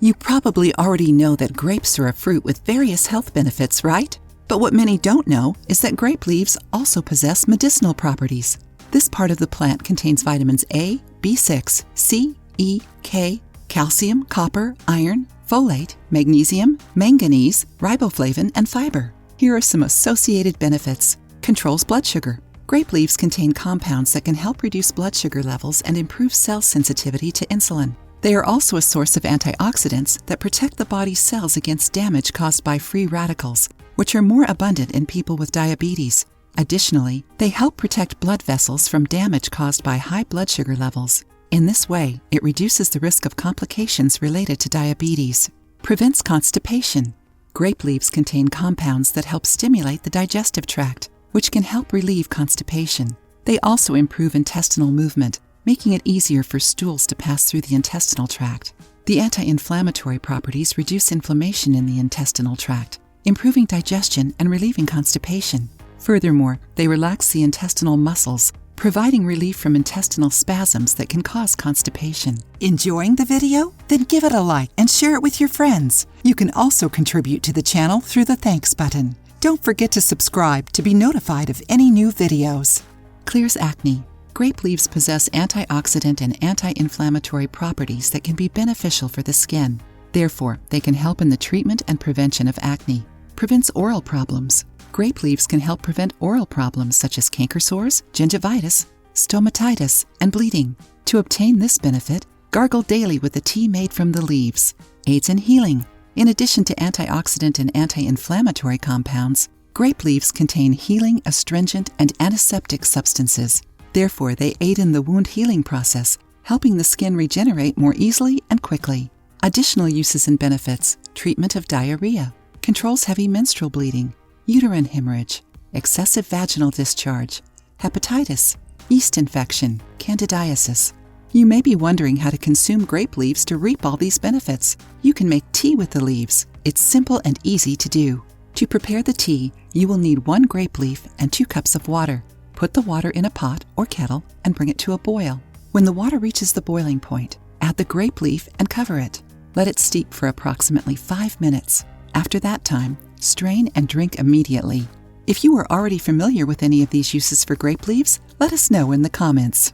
You probably already know that grapes are a fruit with various health benefits, right? But what many don't know is that grape leaves also possess medicinal properties. This part of the plant contains vitamins A, B6, C, E, K, calcium, copper, iron, folate, magnesium, manganese, riboflavin, and fiber. Here are some associated benefits. Controls blood sugar. Grape leaves contain compounds that can help reduce blood sugar levels and improve cell sensitivity to insulin. They are also a source of antioxidants that protect the body's cells against damage caused by free radicals, which are more abundant in people with diabetes. Additionally, they help protect blood vessels from damage caused by high blood sugar levels. In this way, it reduces the risk of complications related to diabetes. Prevents constipation. Grape leaves contain compounds that help stimulate the digestive tract, which can help relieve constipation. They also improve intestinal movement, making it easier for stools to pass through the intestinal tract. The anti-inflammatory properties reduce inflammation in the intestinal tract, improving digestion and relieving constipation. Furthermore, they relax the intestinal muscles, providing relief from intestinal spasms that can cause constipation. Enjoying the video? Then give it a like and share it with your friends. You can also contribute to the channel through the thanks button. Don't forget to subscribe to be notified of any new videos. Clears acne. Grape leaves possess antioxidant and anti-inflammatory properties that can be beneficial for the skin. Therefore, they can help in the treatment and prevention of acne. Prevents oral problems. Grape leaves can help prevent oral problems such as canker sores, gingivitis, stomatitis, and bleeding. To obtain this benefit, gargle daily with a tea made from the leaves. Aids in healing. In addition to antioxidant and anti-inflammatory compounds, grape leaves contain healing, astringent, and antiseptic substances. Therefore, they aid in the wound healing process, helping the skin regenerate more easily and quickly. Additional uses and benefits. Treatment of diarrhea. Controls heavy menstrual bleeding, uterine hemorrhage, excessive vaginal discharge, hepatitis, yeast infection, candidiasis. You may be wondering how to consume grape leaves to reap all these benefits. You can make tea with the leaves. It's simple and easy to do. To prepare the tea, you will need 1 grape leaf and 2 cups of water. Put the water in a pot or kettle and bring it to a boil. When the water reaches the boiling point, add the grape leaf and cover it. Let it steep for approximately 5 minutes. After that time, strain and drink immediately. If you are already familiar with any of these uses for grape leaves, let us know in the comments.